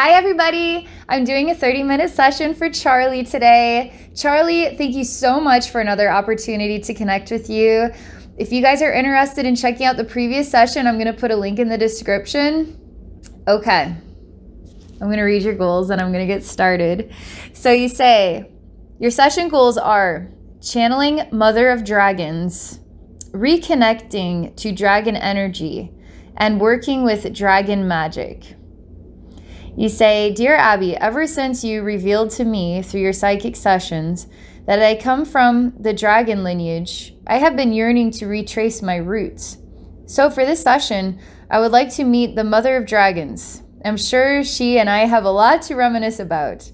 Hi everybody! I'm doing a 30-minute session for Charlie today. Charlie, thank you so much for another opportunity to connect with you. If you guys are interested in checking out the previous session, I'm going to put a link in the description. Okay, I'm going to read your goals and I'm going to get started. So you say, your session goals are channeling Mother of Dragons, reconnecting to dragon energy, and working with dragon magic. You say, Dear Abbey, ever since you revealed to me through your psychic sessions that I come from the dragon lineage, I have been yearning to retrace my roots. So for this session, I would like to meet the Mother of Dragons. I'm sure she and I have a lot to reminisce about.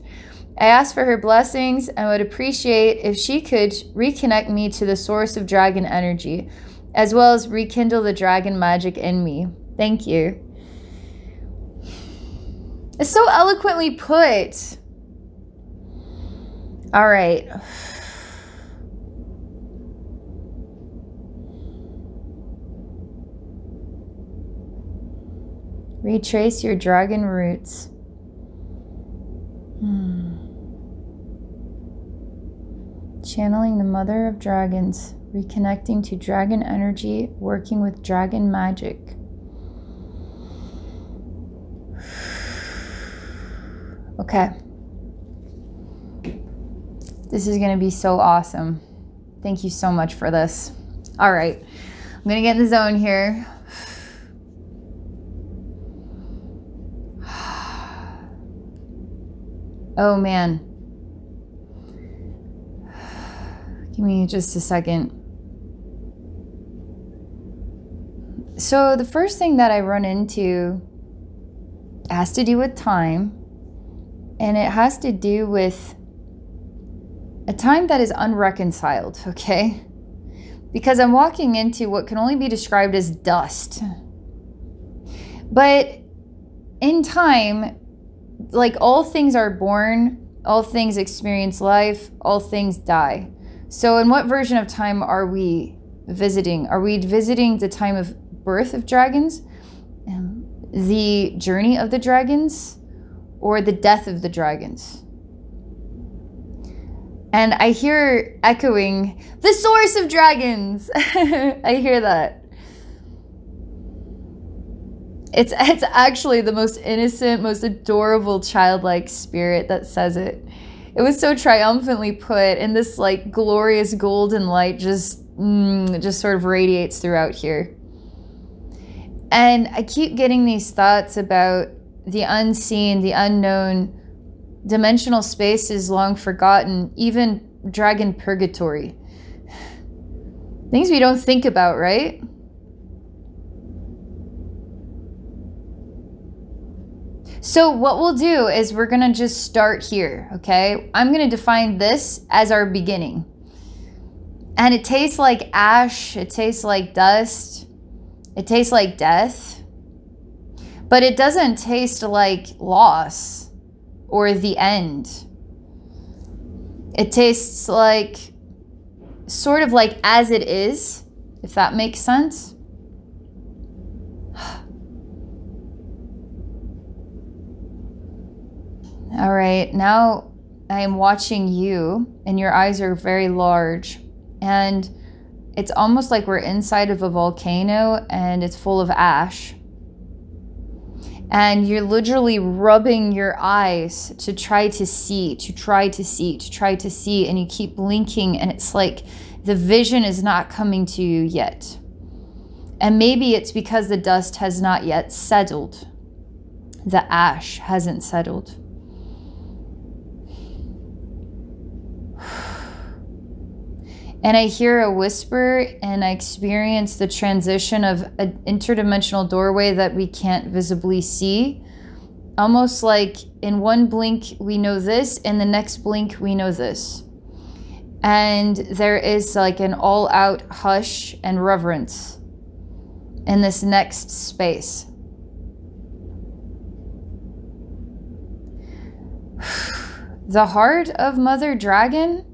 I ask for her blessings and would appreciate if she could reconnect me to the source of dragon energy, as well as rekindle the dragon magic in me. Thank you. It's so eloquently put. All right. Retrace your dragon roots. Channeling the Mother of Dragons, reconnecting to dragon energy, working with dragon magic. Okay. This is going to be so awesome. Thank you so much for this. All right. I'm going to get in the zone here. Oh, man. Give me just a second. So the first thing that I run into has to do with time. And it has to do with a time that is unreconciled, okay? Because I'm walking into what can only be described as dust. But in time, like all things are born, all things experience life, all things die. So in what version of time are we visiting? Are we visiting the time of birth of dragons? The journey of the dragons? Or the death of the dragons? And I hear echoing, the source of dragons. I hear that. It's actually the most innocent, most adorable, childlike spirit that says it. It was so triumphantly put, and this like glorious golden light just sort of radiates throughout here. And I keep getting these thoughts about the unseen, the unknown, dimensional spaces long forgotten, even dragon purgatory. Things we don't think about, right? So what we'll do is we're gonna just start here, okay? I'm gonna define this as our beginning. And it tastes like ash, it tastes like dust, it tastes like death. But it doesn't taste like loss or the end. It tastes like, sort of like as it is, if that makes sense. All right, now I am watching you and your eyes are very large. And it's almost like we're inside of a volcano and it's full of ash. And you're literally rubbing your eyes to try to see, and you keep blinking and it's like the vision is not coming to you yet. And maybe it's because the dust has not yet settled. The ash hasn't settled. And I hear a whisper and I experience the transition of an interdimensional doorway that we can't visibly see. Almost like in one blink we know this, in the next blink we know this. And there is like an all-out hush and reverence in this next space. The heart of Mother Dragon,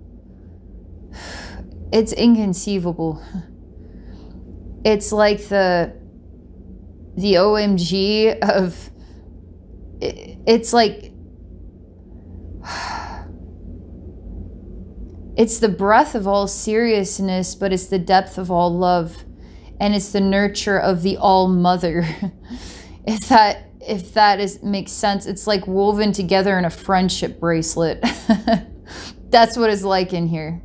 it's inconceivable. It's like the OMG of it's like, it's the breath of all seriousness, but it's the depth of all love. And it's the nurture of the all mother. If that makes sense, it's like woven together in a friendship bracelet. That's what it's like in here.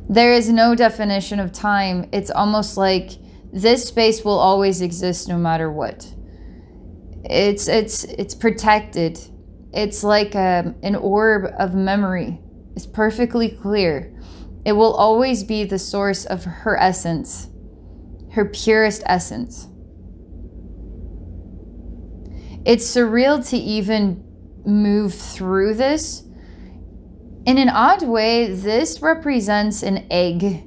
There is no definition of time. It's almost like this space will always exist no matter what. It's protected. It's like an orb of memory. It's perfectly clear. It will always be the source of her essence, her purest essence. It's surreal to even move through this. In an odd way, this represents an egg.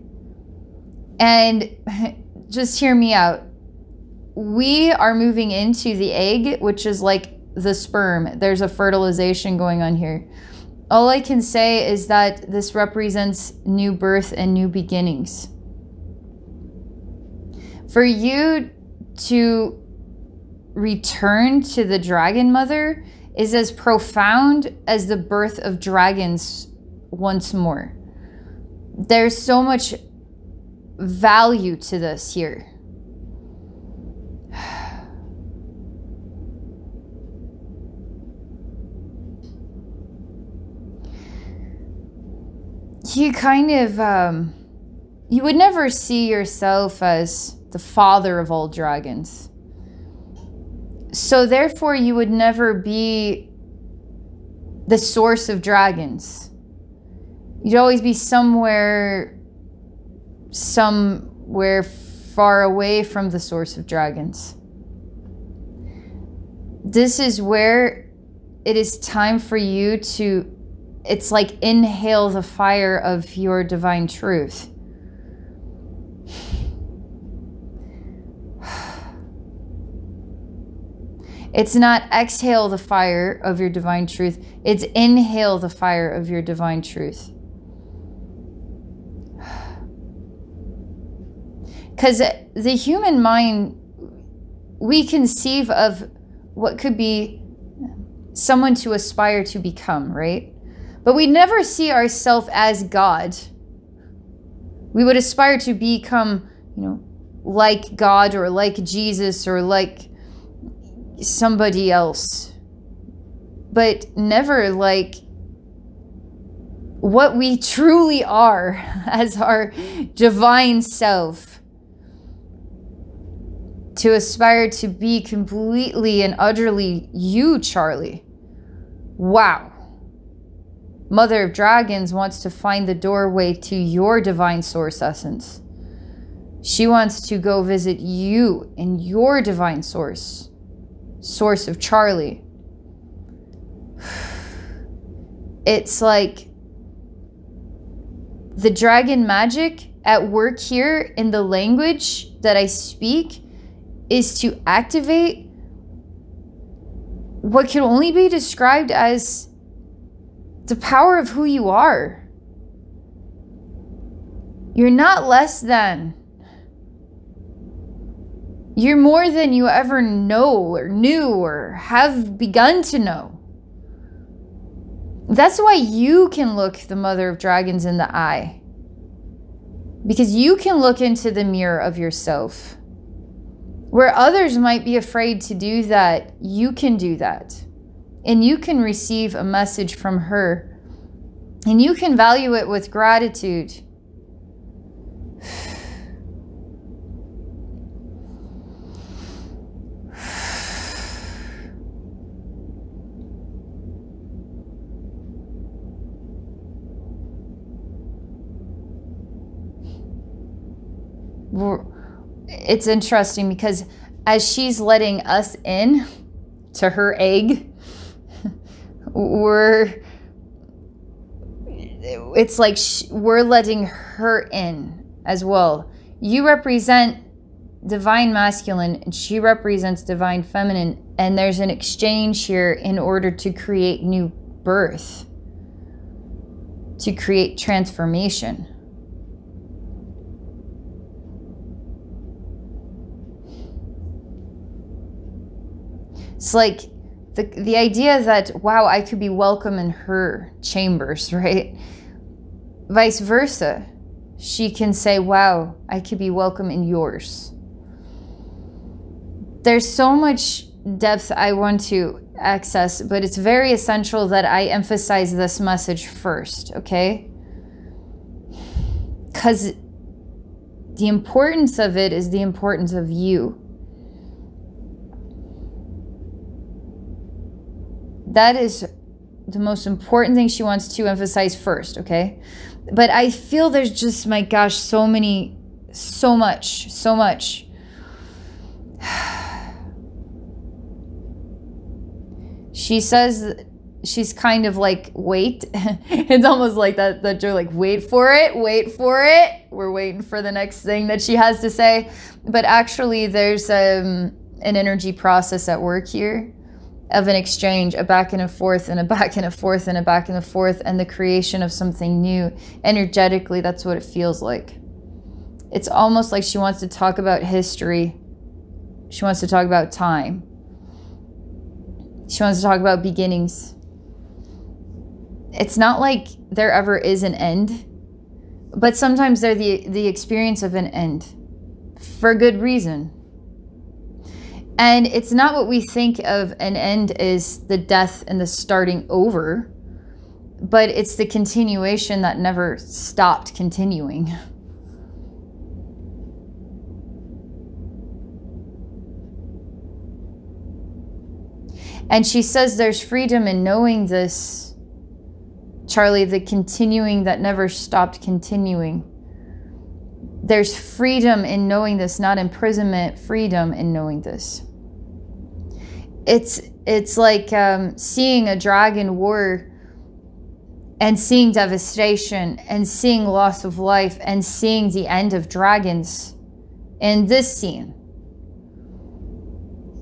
And just hear me out. We are moving into the egg, which is like the sperm. There's a fertilization going on here. All I can say is that this represents new birth and new beginnings. For you to return to the Dragon Mother is as profound as the birth of dragons once more. There's so much value to this here. You kind of, you would never see yourself as the father of all dragons. So therefore, you would never be the source of dragons. You'd always be somewhere far away from the source of dragons. This is where it is time for you to, it's like inhale the fire of your divine truth. It's not exhale the fire of your divine truth. It's inhale the fire of your divine truth. Because the human mind, we conceive of what could be someone to aspire to become, right? But we never see ourselves as God. We would aspire to become, like God or like Jesus or like somebody else, but never like what we truly are as our divine self. To aspire to be completely and utterly you, Charlie. Wow. Mother of Dragons wants to find the doorway to your divine source essence. She wants to go visit you in your divine source of Charlie. It's like the dragon magic at work here in the language that I speak is to activate what can only be described as the power of who you are. You're not less than. You're more than you ever know or knew or have begun to know. That's why you can look the Mother of Dragons in the eye. Because you can look into the mirror of yourself. Where others might be afraid to do that, you can do that. And you can receive a message from her. And you can value it with gratitude. It's interesting because as she's letting us in to her egg, it's like we're letting her in as well. You represent divine masculine and she represents divine feminine, and there's an exchange here in order to create new birth, to create transformation. It's like the idea that, wow, I could be welcome in her chambers, right? Vice versa. She can say, wow, I could be welcome in yours. There's so much depth I want to access, but it's very essential that I emphasize this message first, okay? Because the importance of it is the importance of you. That is the most important thing she wants to emphasize first, okay? But I feel there's just, my gosh, so much. She says she's kind of like, wait. It's almost like that you're like, wait for it. We're waiting for the next thing that she has to say. But actually there's an energy process at work here of an exchange, a back and a forth and a back and a forth and a back and a forth, and the creation of something new. Energetically, that's what it feels like. It's almost like she wants to talk about history. She wants to talk about time. She wants to talk about beginnings. It's not like there ever is an end, but sometimes they're the experience of an end for good reason. And it's not what we think of an end is the death and the starting over, but it's the continuation that never stopped continuing. And she says there's freedom in knowing this, Charlie, the continuing that never stopped continuing. There's freedom in knowing this, not imprisonment, freedom in knowing this. It's like seeing a dragon war and seeing devastation and seeing loss of life and seeing the end of dragons. And this scene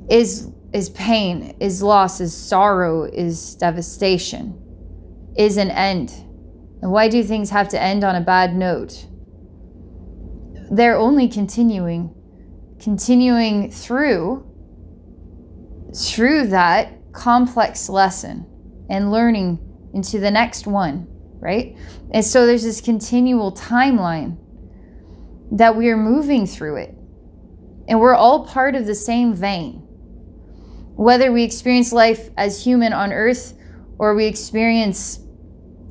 is pain, is loss, is sorrow, is devastation, is an end. And why do things have to end on a bad note? They're only continuing through that complex lesson and learning into the next one, right? And so there's this continual timeline that we are moving through it. And we're all part of the same vein. Whether we experience life as human on Earth or we experience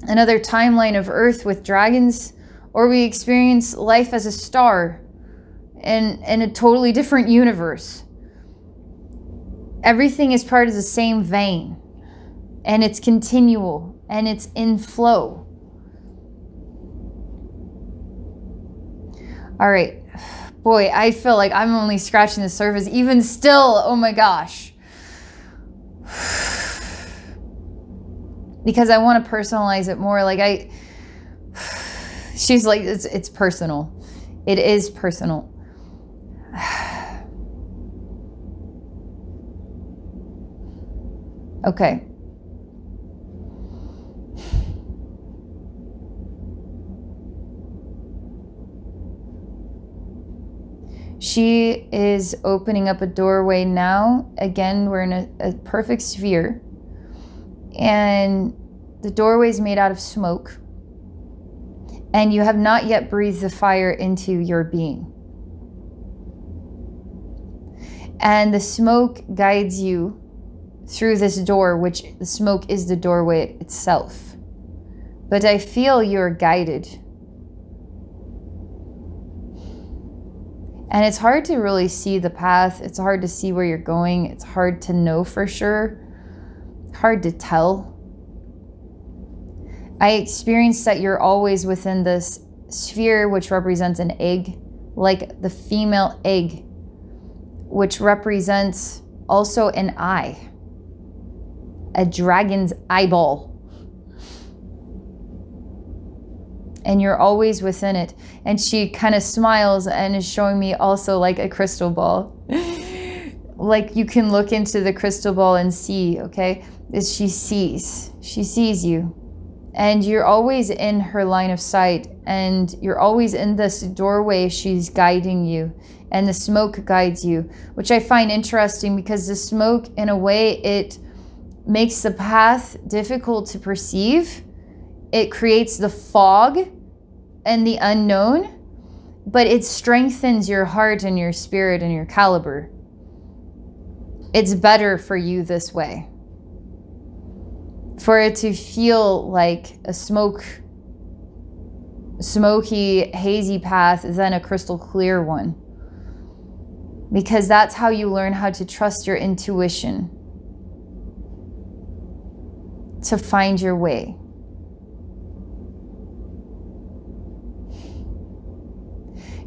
another timeline of Earth with dragons, or we experience life as a star in a totally different universe. Everything is part of the same vein, and it's continual, and it's in flow. All right. Boy, I feel like I'm only scratching the surface. Even still, oh my gosh. Because I want to personalize it more. Like she's like, it's personal. It is personal. Okay. She is opening up a doorway now. Again, we're in a perfect sphere. And the doorway is made out of smoke. And you have not yet breathed the fire into your being. And the smoke guides you through this door, which the smoke is the doorway itself. But I feel you're guided. And it's hard to really see the path. It's hard to see where you're going. It's hard to know for sure. Hard to tell. I experienced that you're always within this sphere, which represents an egg, like the female egg, which represents also an eye, a dragon's eyeball. And you're always within it. And she kind of smiles and is showing me also like a crystal ball. Like you can look into the crystal ball and see, okay? She sees you. And you're always in her line of sight, and you're always in this doorway. She's guiding you, and the smoke guides you, which I find interesting because the smoke, in a way, it makes the path difficult to perceive. It creates the fog and the unknown, but it strengthens your heart and your spirit and your caliber. It's better for you this way. For it to feel like a smoky, hazy path than a crystal clear one. Because that's how you learn how to trust your intuition to find your way.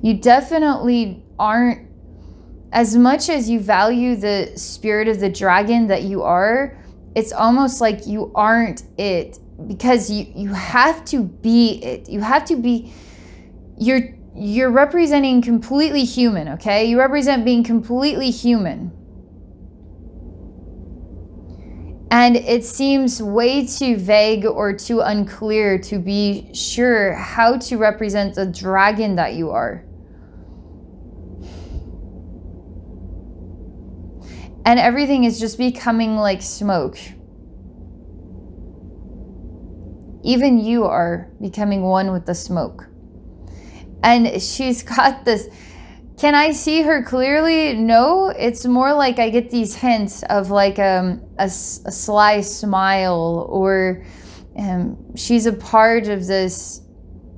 You definitely aren't, as much as you value the spirit of the dragon that you are, it's almost like you aren't it, because you have to be it. You have to be, you're representing completely human, okay? You represent being completely human. And it seems way too vague or too unclear to be sure how to represent the dragon that you are. And everything is just becoming like smoke. Even you are becoming one with the smoke. And she's got this. Can I see her clearly? No, it's more like I get these hints of like a sly smile, or she's a part of the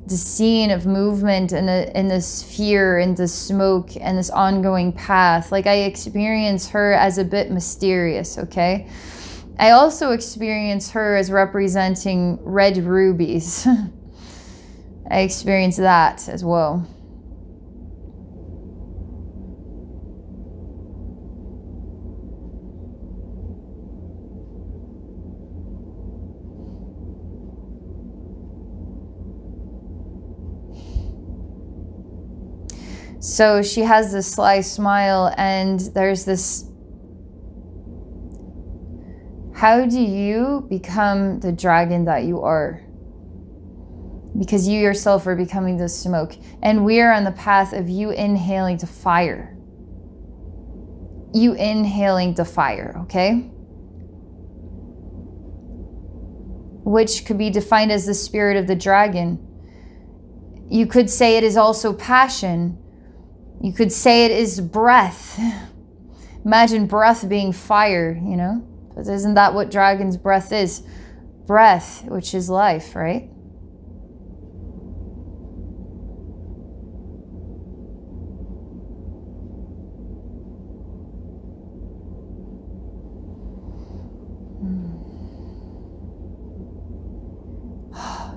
scene of movement and this fear and this smoke and this ongoing path. Like, I experience her as a bit mysterious, okay? I also experience her as representing red rubies. I experience that as well. So she has this sly smile, and there's this, how do you become the dragon that you are? Because you yourself are becoming the smoke, and we are on the path of you inhaling the fire. You inhaling the fire, okay? Which could be defined as the spirit of the dragon. You could say it is also passion. You could say it is breath. Imagine breath being fire, you know? But isn't that what dragon's breath is? Breath, which is life, right?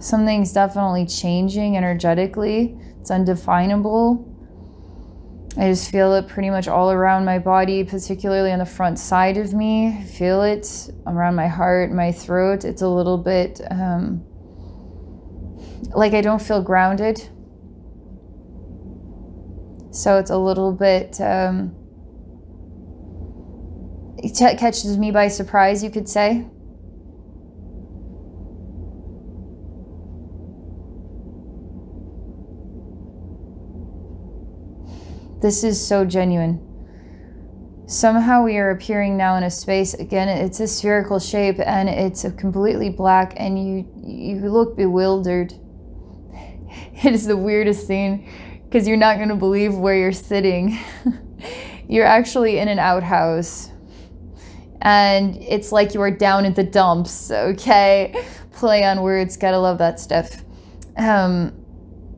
Something's definitely changing energetically. It's undefinable. I just feel it pretty much all around my body, particularly on the front side of me. I feel it around my heart, my throat. It's a little bit like I don't feel grounded. So it's a little bit, it catches me by surprise, you could say. This is so genuine. Somehow we are appearing now in a space, again, it's a spherical shape and it's a completely black, and you look bewildered. It is the weirdest thing, because you're not going to believe where you're sitting. You're actually in an outhouse, and it's like you are down in the dumps, okay? Play on words, gotta love that stuff. And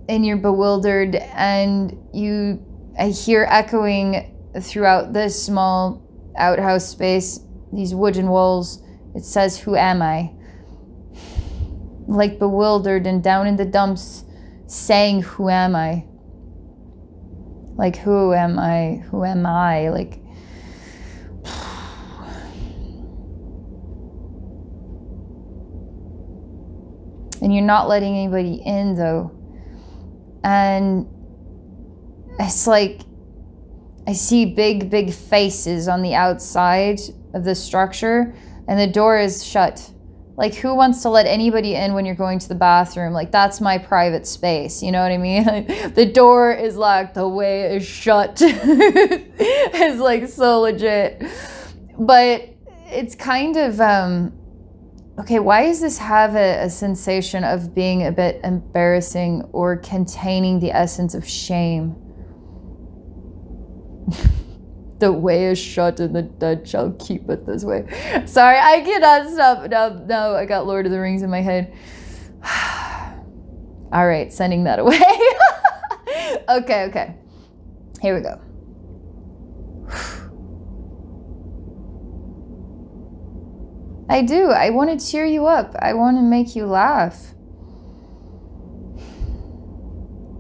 you're bewildered, and I hear echoing throughout this small outhouse space, these wooden walls, it says, "Who am I?" Like bewildered and down in the dumps, saying, "Who am I?" Like, who am I? Who am I? Like, and you're not letting anybody in, though. And it's like I see big faces on the outside of the structure, and the door is shut. Like, who wants to let anybody in when you're going to the bathroom? Like, that's my private space. You know what I mean? Like, the door is locked, the way is shut. It's like so legit. But it's kind of, okay, why does this have a sensation of being a bit embarrassing or containing the essence of shame? The way is shut and the dead shall keep it this way. Sorry, I cannot stop. No, I got Lord of the Rings in my head. All right, sending that away. Okay. Here we go. I do. I want to cheer you up. I want to make you laugh.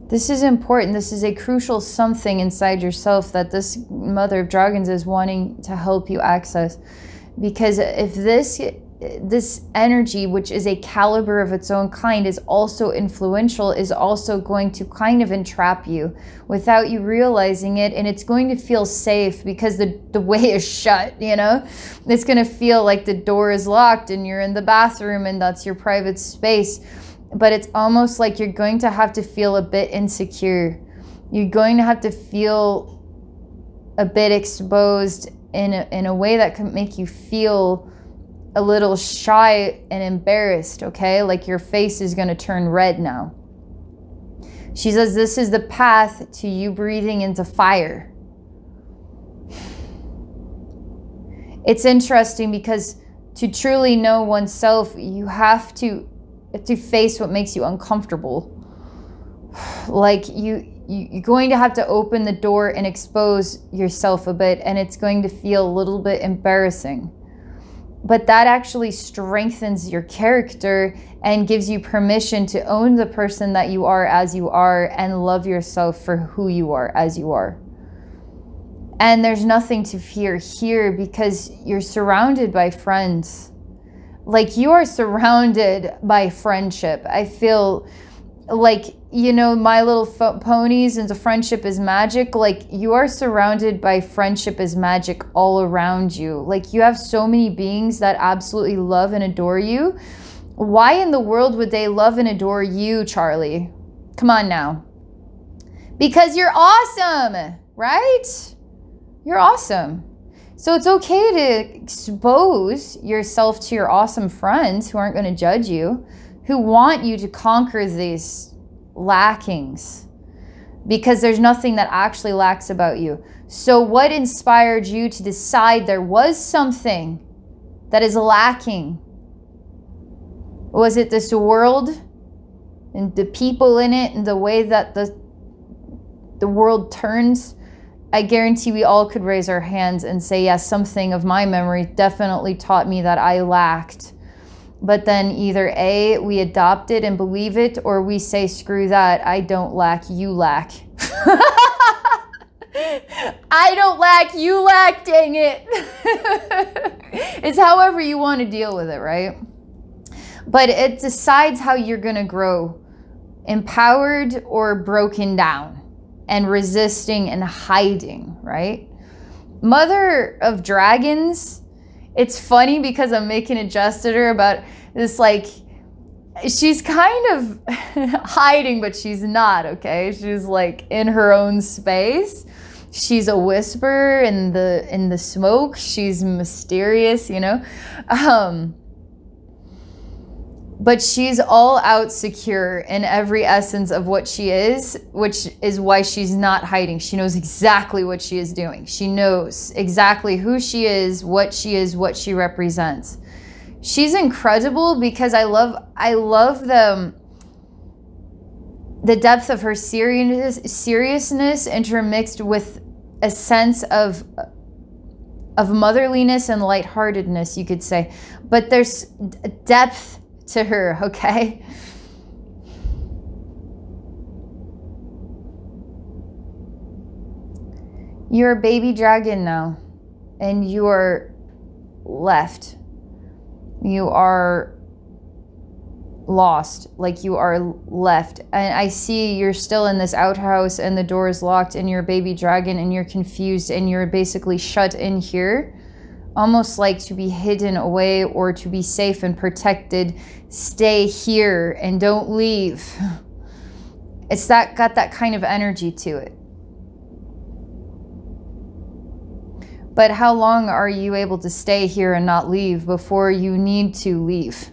This is important. This is a crucial something inside yourself that this Mother of Dragons is wanting to help you access. Because if this energy, which is a caliber of its own kind, is also influential, is also going to kind of entrap you without you realizing it. And it's going to feel safe because the way is shut, you know? It's going to feel like the door is locked and you're in the bathroom and that's your private space. But it's almost like you're going to have to feel a bit insecure. You're going to have to feel a bit exposed in a way that can make you feel a little shy and embarrassed, okay? Like your face is going to turn red now. She says this is the path to you breathing into fire. It's interesting because to truly know oneself, you have to face what makes you uncomfortable. Like you're going to have to open the door and expose yourself a bit, and it's going to feel a little bit embarrassing. But that actually strengthens your character and gives you permission to own the person that you are as you are and love yourself for who you are as you are. And there's nothing to fear here because you're surrounded by friends. Like you are surrounded by friendship. I feel like, you know, My Little Ponies and the friendship is magic. Like you are surrounded by friendship is magic all around you. Like you have so many beings that absolutely love and adore you. Why in the world would they love and adore you, Charlie? Come on now. Because you're awesome, right? You're awesome. So it's okay to expose yourself to your awesome friends who aren't going to judge you, who want you to conquer these lackings, because there's nothing that actually lacks about you. So what inspired you to decide there was something that is lacking? Was it this world and the people in it and the way that the world turns? I guarantee we all could raise our hands and say, yes, something of my memory definitely taught me that I lacked. But then either A, we adopt it and believe it, or we say, screw that, I don't lack, you lack. I don't lack, you lack, dang it. It's however you want to deal with it, right? But it decides how you're going to grow, empowered or broken down. And resisting and hiding, right? Mother of Dragons, it's funny because I'm making a jest at her about this, like, she's kind of hiding, but she's not, okay? She's like in her own space. She's a whisper in the smoke. She's mysterious, you know? But she's all out secure in every essence of what she is, which is why she's not hiding. She knows exactly what she is doing. She knows exactly who she is, what she represents. She's incredible because I love the depth of her seriousness intermixed with a sense of motherliness and lightheartedness, you could say. But there's depth to her, okay? You're a baby dragon now, and you are left. You are lost, like you are left. And I see you're still in this outhouse and the door is locked and you're a baby dragon and you're confused and you're basically shut in here almost like to be hidden away or to be safe and protected. Stay here and don't leave. It's got that kind of energy to it. But how long are you able to stay here and not leave before you need to leave?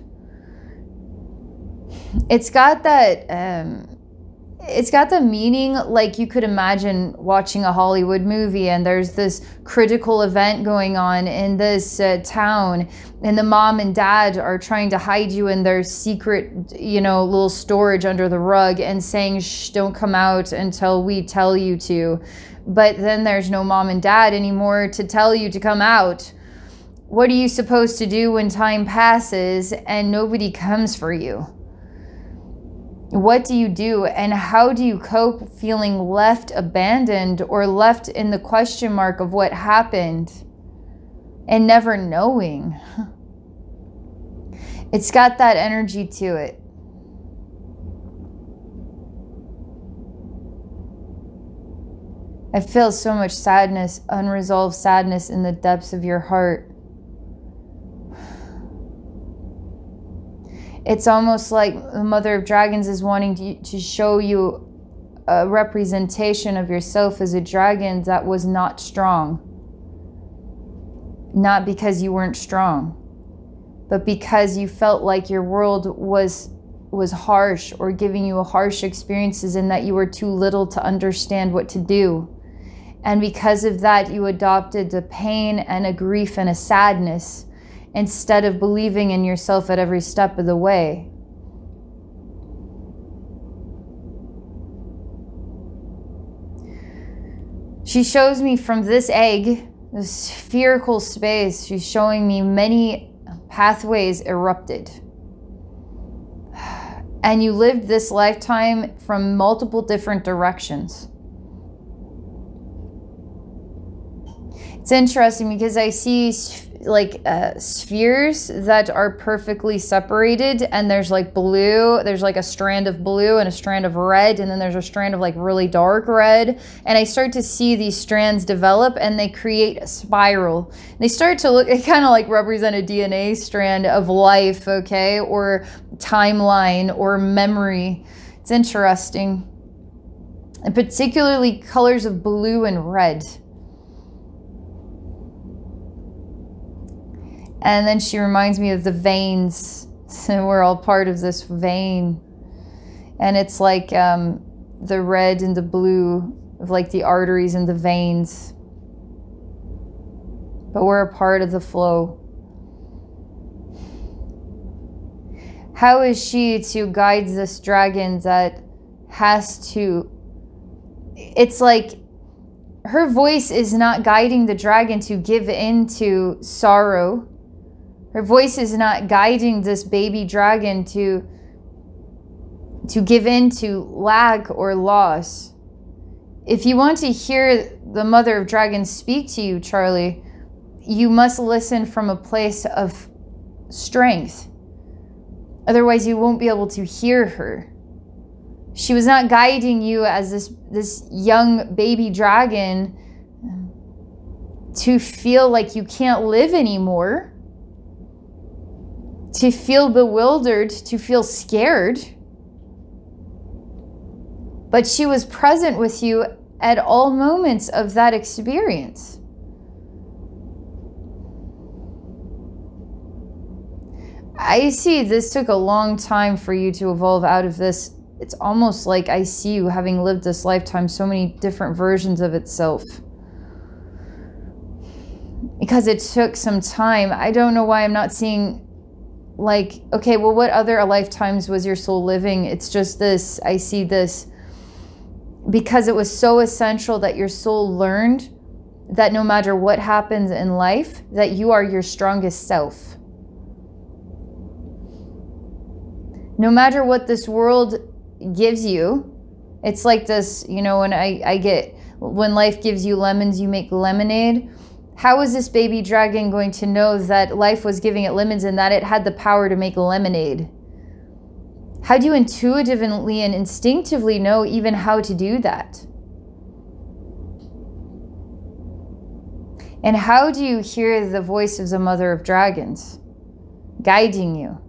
It's got that, it's got the meaning like you could imagine watching a Hollywood movie and there's this critical event going on in this town, and the mom and dad are trying to hide you in their secret, you know, little storage under the rug and saying, shh, don't come out until we tell you to. But then there's no mom and dad anymore to tell you to come out. What are you supposed to do when time passes and nobody comes for you? What do you do, and how do you cope feeling left abandoned or left in the question mark of what happened and never knowing? It's got that energy to it. I feel so much sadness, unresolved sadness in the depths of your heart. It's almost like the Mother of Dragons is wanting to show you a representation of yourself as a dragon that was not strong. Not because you weren't strong, but because you felt like your world was harsh or giving you harsh experiences and that you were too little to understand what to do. And because of that, you adopted a pain and a grief and a sadness instead of believing in yourself at every step of the way. She shows me from this egg, this spherical space, she's showing me many pathways erupted. And you lived this lifetime from multiple different directions. It's interesting because I see like spheres that are perfectly separated, and there's like blue, there's like a strand of blue and a strand of red, and then there's a strand of like really dark red, and I start to see these strands develop and they create a spiral. They start to look, it kind of like represent a DNA strand of life, okay, or timeline or memory. It's interesting, and particularly colors of blue and red. And then she reminds me of the veins. So we're all part of this vein. And it's like the red and the blue of like the arteries and the veins. But we're a part of the flow. How is she to guide this dragon that has to... It's like her voice is not guiding the dragon to give in to sorrow. Her voice is not guiding this baby dragon to give in to lack or loss. If you want to hear the Mother of Dragons speak to you, Charlie, you must listen from a place of strength. Otherwise, you won't be able to hear her. She was not guiding you as this young baby dragon to feel like you can't live anymore, to feel bewildered, to feel scared. But she was present with you at all moments of that experience. I see this took a long time for you to evolve out of this. It's almost like I see you having lived this lifetime, so many different versions of itself. Because it took some time. I don't know why I'm not seeing... like, okay, well, what other lifetimes was your soul living? It's just this, I see this. Because it was so essential that your soul learned that no matter what happens in life, that you are your strongest self. No matter what this world gives you, it's like this, you know, when life gives you lemons, you make lemonade. How is this baby dragon going to know that life was giving it lemons and that it had the power to make lemonade? How do you intuitively and instinctively know even how to do that? And how do you hear the voice of the Mother of Dragons guiding you?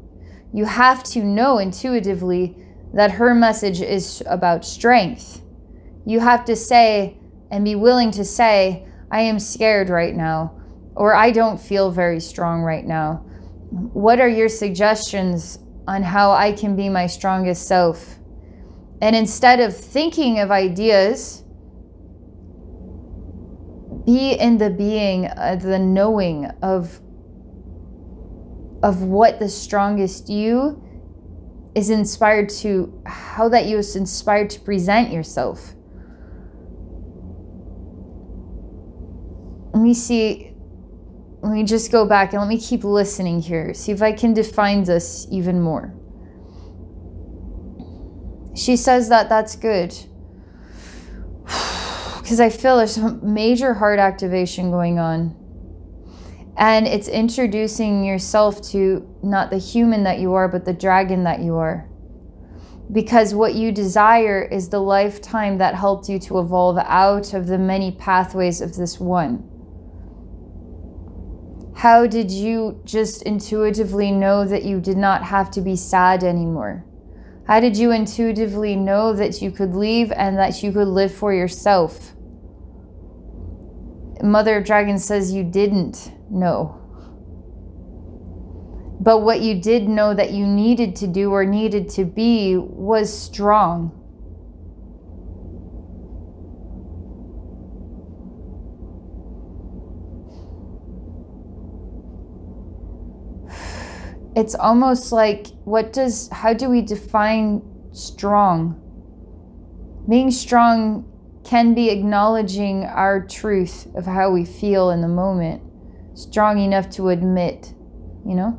You have to know intuitively that her message is about strength. You have to say and be willing to say, I am scared right now, or I don't feel very strong right now. What are your suggestions on how I can be my strongest self? And instead of thinking of ideas, be in the being, the knowing of what the strongest you is inspired to, how that you is inspired to present yourself. Let me see, let me just go back and let me keep listening here. See if I can define this even more. She says that that's good. Because I feel there's some major heart activation going on. And it's introducing yourself to not the human that you are, but the dragon that you are. Because what you desire is the lifetime that helped you to evolve out of the many pathways of this one. How did you just intuitively know that you did not have to be sad anymore? How did you intuitively know that you could leave and that you could live for yourself? Mother of Dragons says you didn't know. But what you did know that you needed to do or needed to be was strong. It's almost like, how do we define strong? Being strong can be acknowledging our truth of how we feel in the moment. Strong enough to admit, you know?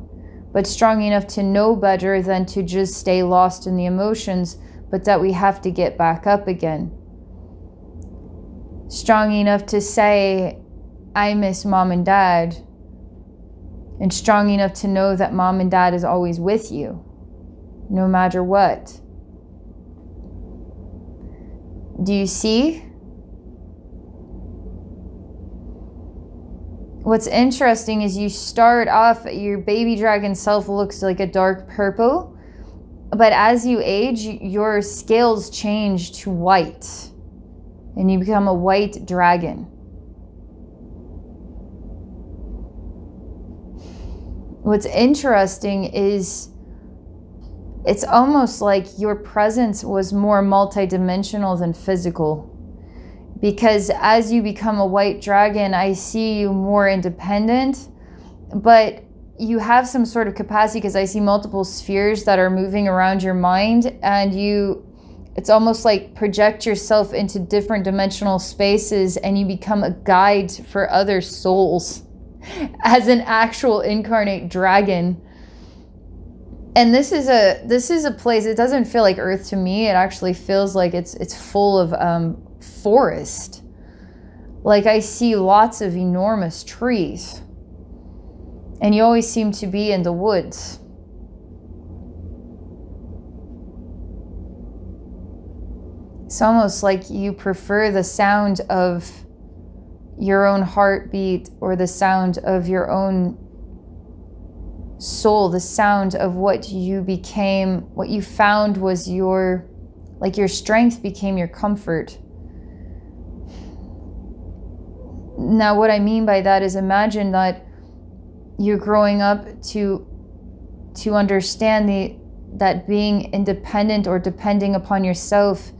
But strong enough to know better than to just stay lost in the emotions, but that we have to get back up again. Strong enough to say, I miss mom and dad. And strong enough to know that mom and dad is always with you, no matter what. Do you see? What's interesting is you start off, your baby dragon self looks like a dark purple, but as you age, your scales change to white, and you become a white dragon. What's interesting is it's almost like your presence was more multidimensional than physical. Because as you become a white dragon, I see you more independent, but you have some sort of capacity because I see multiple spheres that are moving around your mind, and it's almost like project yourself into different dimensional spaces and you become a guide for other souls. As an actual incarnate dragon. And this is a place, it doesn't feel like Earth to me. It actually feels like it's full of forest. Like I see lots of enormous trees. And you always seem to be in the woods. It's almost like you prefer the sound of your own heartbeat, or the sound of your own soul, the sound of what you became, what you found was your strength became your comfort. Now, what I mean by that is, imagine that you're growing up to understand that being independent or depending upon yourself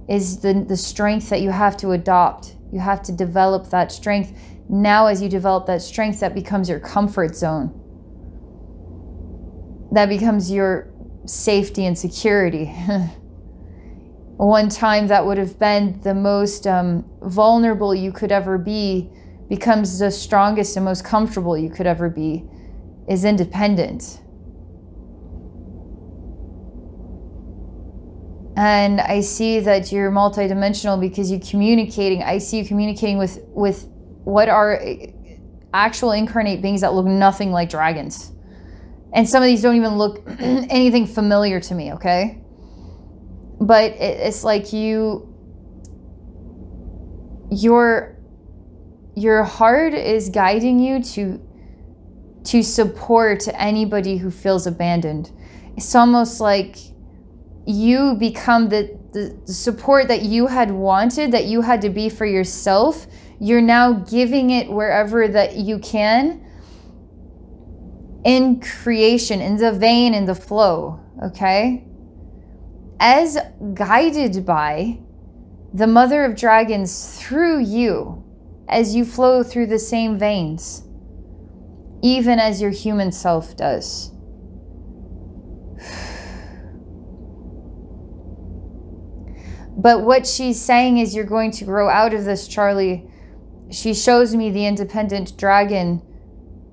is the strength that you have to adopt. You have to develop that strength. Now, as you develop that strength, that becomes your comfort zone. That becomes your safety and security. One time that would have been the most vulnerable you could ever be becomes the strongest and most comfortable you could ever be, is independent. And I see that you're multidimensional because you're communicating. I see you communicating with what are actual incarnate beings that look nothing like dragons. And some of these don't even look anything familiar to me, okay? But it's like you're your heart is guiding you to support anybody who feels abandoned. It's almost like you become the support that you had wanted, that you had to be for yourself. You're now giving it wherever that you can, in creation, in the vein, in the flow, okay? As guided by the Mother of Dragons through you, as you flow through the same veins, even as your human self does. But what she's saying is you're going to grow out of this, Charlie. She shows me the independent dragon,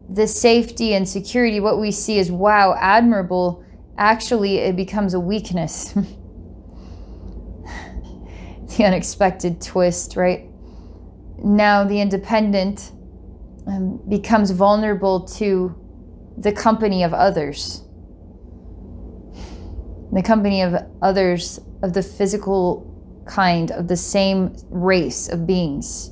the safety and security. What we see is, wow, admirable. Actually, it becomes a weakness. The unexpected twist, right? Now the independent becomes vulnerable to the company of others. The company of others of the physical kind, of the same race of beings.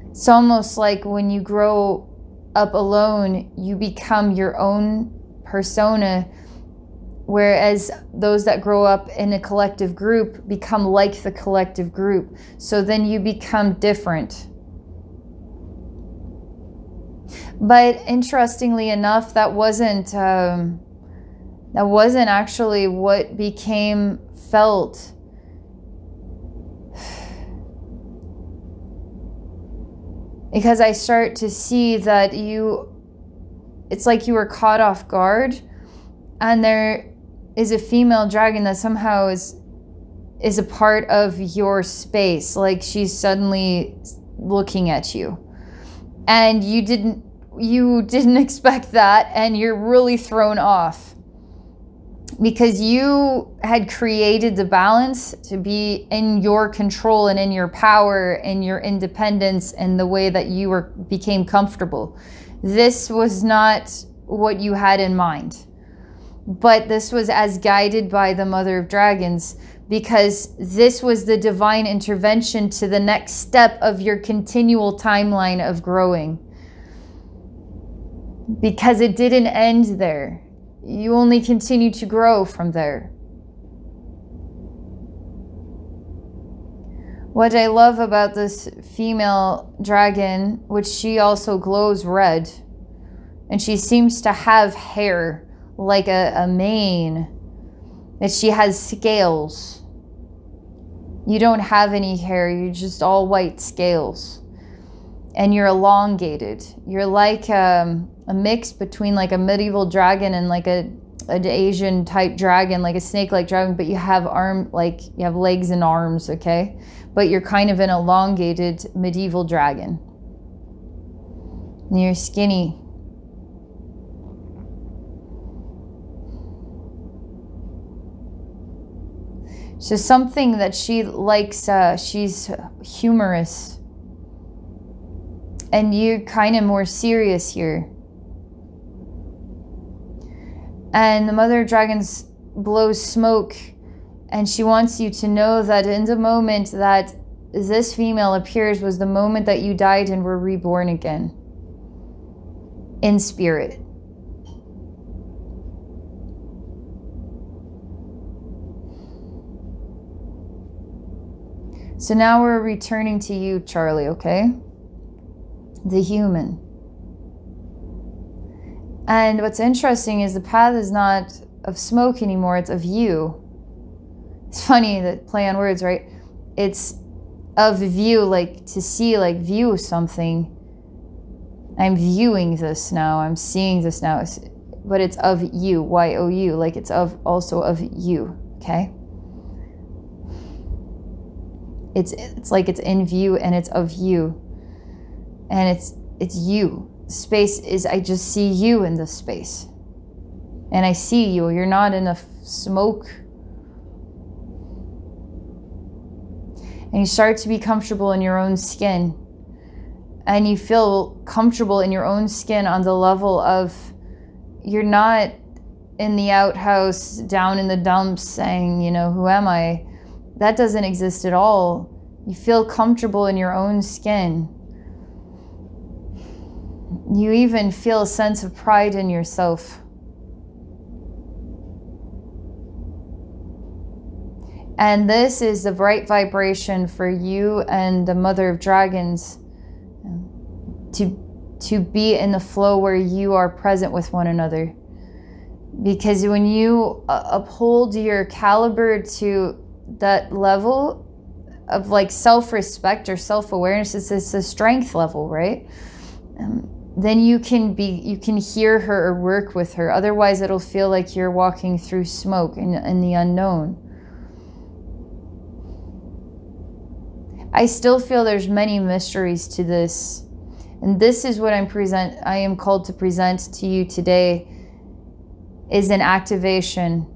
It's almost like when you grow up alone, you become your own persona, whereas those that grow up in a collective group become like the collective group. So then you become different. But interestingly enough, that wasn't actually what became felt. Because I start to see that it's like you were caught off guard, and there is a female dragon that somehow is a part of your space. Like she's suddenly looking at you, and you didn't expect that, and you're really thrown off because you had created the balance to be in your control and in your power and your independence and the way that you became comfortable. This was not what you had in mind, but this was as guided by the Mother of Dragons, because this was the divine intervention to the next step of your continual timeline of growing. Because it didn't end there. You only continue to grow from there. What I love about this female dragon, which she also glows red, and she seems to have hair like a mane, that she has scales. You don't have any hair, you're just all white scales. And you're elongated. You're like a mix between like a medieval dragon and like an Asian type dragon, like a snake-like dragon, but you have you have legs and arms, okay? But you're kind of an elongated medieval dragon. And you're skinny. So something that she likes, she's humorous. And you're kind of more serious here. And the Mother of Dragons blows smoke, and she wants you to know that in the moment that this female appears was the moment that you died and were reborn again. In spirit. So now we're returning to you, Charlie, okay? The human. And what's interesting is the path is not of smoke anymore, it's of you. It's funny that play on words, right? It's of view, like to see, like view something. I'm viewing this now, I'm seeing this now, but it's of you, Y-O-U, like it's also of you, okay? It's like it's in view and it's of you. And it's you. Space is, I just see you in this space. And I see you. You're not in the smoke. And you start to be comfortable in your own skin. And you feel comfortable in your own skin on the level of you're not in the outhouse down in the dumps saying, you know, who am I? That doesn't exist at all. You feel comfortable in your own skin. You even feel a sense of pride in yourself. And this is the right vibration for you and the Mother of Dragons to be in the flow where you are present with one another. Because when you uphold your caliber to that level of like self-respect or self-awareness, it's a strength level, right? Then you can hear her or work with her. Otherwise, it'll feel like you're walking through smoke in the unknown. I still feel there's many mysteries to this. And this is what I am called to present to you today, is an activation.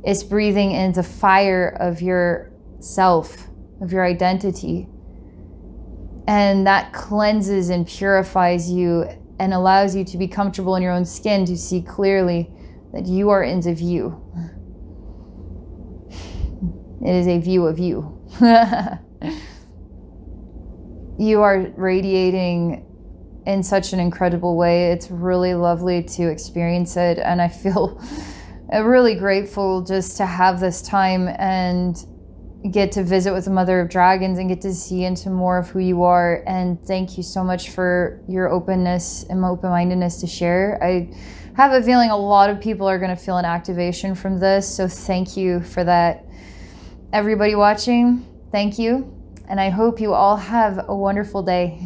It's breathing in the fire of your self, of your identity. And that cleanses and purifies you and allows you to be comfortable in your own skin, to see clearly that you are in the view. It is a view of you. You are radiating in such an incredible way. It's really lovely to experience it. And I feel really grateful just to have this time and get to visit with the Mother of Dragons and get to see into more of who you are. And thank you so much for your openness and open-mindedness to share. I have a feeling a lot of people are going to feel an activation from this. So thank you for that. Everybody watching, thank you. And I hope you all have a wonderful day.